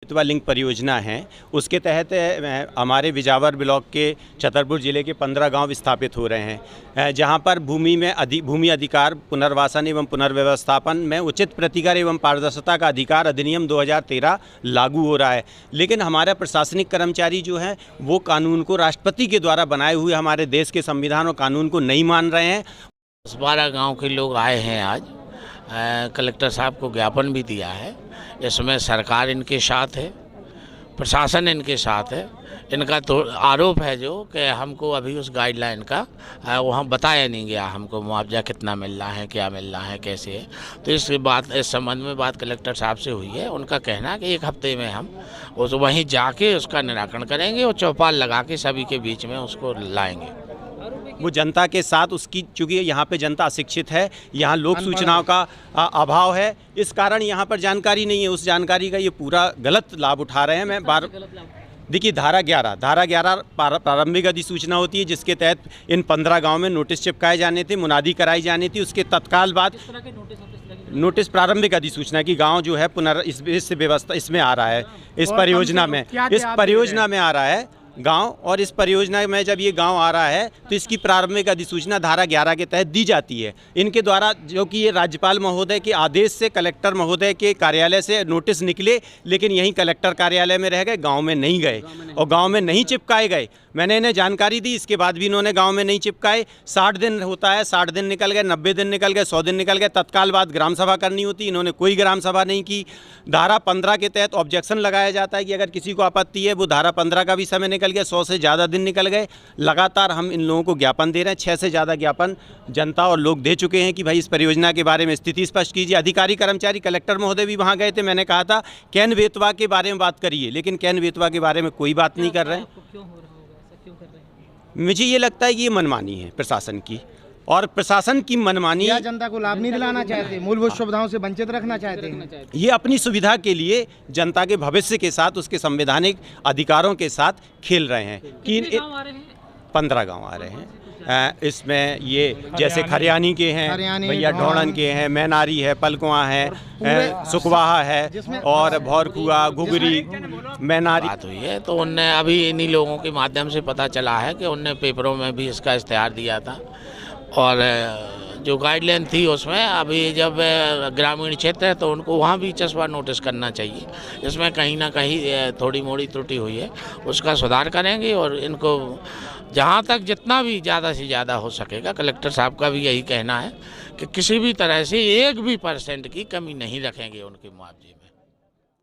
Betwa link परियोजना है, उसके तहत हमारे बिजावर ब्लॉक के छतरपुर ज़िले के 15 गांव स्थापित हो रहे हैं, जहां पर भूमि अधिकार पुनर्वासन एवं पुनर्व्यवस्थापन में उचित प्रतिकर एवं पारदर्शिता का अधिकार अधिनियम 2013 लागू हो रहा है। लेकिन हमारा प्रशासनिक कर्मचारी जो है वो कानून को राष्ट्रपति के द्वारा बनाए हुए हमारे देश के संविधान और कानून को नहीं मान रहे हैं। 12 गांव के लोग आए हैं आज, कलेक्टर साहब को ज्ञापन भी दिया है। इसमें सरकार इनके साथ है, प्रशासन इनके साथ है। इनका तो आरोप है जो कि हमको अभी उस गाइडलाइन का वहाँ बताया नहीं गया, हमको मुआवजा कितना मिल रहा है, क्या मिल रहा है, कैसे है। तो इस संबंध में बात कलेक्टर साहब से हुई है। उनका कहना है कि 1 हफ्ते में हम उस वहीं जाके उसका निराकरण करेंगे और चौपाल लगा के सभी के बीच में उसको लाएंगे। वो जनता के साथ उसकी, चूँकि यहाँ पे जनता अशिक्षित है, यहाँ लोक सूचनाओं का अभाव है, इस कारण यहाँ पर जानकारी नहीं है। उस जानकारी का ये पूरा गलत लाभ उठा रहे हैं। मैं बार देखिए धारा 11 प्रारंभिक अधिसूचना होती है, जिसके तहत इन 15 गांव में नोटिस चिपकाए जाने थे, मुनादी कराई जानी थी। उसके तत्काल बाद नोटिस प्रारंभिक अधिसूचना की गांव जो है इस व्यवस्था इसमें आ रहा है, इस परियोजना में आ रहा है गांव। और इस परियोजना में जब ये गांव आ रहा है तो इसकी प्रारंभिक अधिसूचना धारा 11 के तहत दी जाती है इनके द्वारा, जो कि ये राज्यपाल महोदय के आदेश से कलेक्टर महोदय के कार्यालय से नोटिस निकले, लेकिन यहीं कलेक्टर कार्यालय में रह गए, गांव में नहीं गए और गांव में नहीं चिपकाए गए। मैंने इन्हें जानकारी दी, इसके बाद भी इन्होंने गांव में नहीं चिपकाए। 60 दिन होता है, 60 दिन निकल गए, 90 दिन निकल गए, 100 दिन निकल गए, तत्काल बाद ग्राम सभा करनी होती, इन्होंने कोई ग्राम सभा नहीं की। धारा 15 के तहत ऑब्जेक्शन लगाया जाता है कि अगर किसी को आपत्ति है, वो धारा 15 का भी समय निकल गया, 100 से ज़्यादा दिन निकल गए। लगातार हम इन लोगों को ज्ञापन दे रहे हैं, 6 से ज़्यादा ज्ञापन जनता और लोग दे चुके हैं कि भाई इस परियोजना के बारे में स्थिति स्पष्ट कीजिए। अधिकारी कर्मचारी कलेक्टर महोदय भी वहाँ गए थे, मैंने कहा था कैन बेतवा के बारे में बात करिए, लेकिन कैन बेतवा के बारे में कोई बात नहीं कर रहे हैं। मुझे ये लगता है कि ये मनमानी है प्रशासन की, और प्रशासन की मनमानी जनता को लाभ नहीं दिलाना चाहते, मूलभूत सुविधाओं से वंचित रखना चाहते हैं। ये अपनी सुविधा के लिए जनता के भविष्य के साथ, उसके संवैधानिक अधिकारों के साथ खेल रहे हैं। कि 15 गांव आ रहे हैं। इसमें ये जैसे खरियानी के हैं, भैया ढोड़न के हैं, मैनारी है, पलकुआ है, सुखवाहा है और भौरकुआ, घुघरी, मैनारी बात हुई है। तो उनने अभी इन्हीं लोगों के माध्यम से पता चला है कि उनने पेपरों में भी इसका इश्तेहार दिया था, और जो गाइडलाइन थी उसमें अभी जब ग्रामीण क्षेत्र है तो उनको वहाँ भी चस्पा नोटिस करना चाहिए। इसमें कहीं ना कहीं थोड़ी मोड़ी त्रुटि हुई है, उसका सुधार करेंगे। और इनको जहाँ तक जितना भी ज़्यादा से ज़्यादा हो सकेगा, कलेक्टर साहब का भी यही कहना है कि किसी भी तरह से 1% की कमी नहीं रखेंगे उनके मुआवजे में।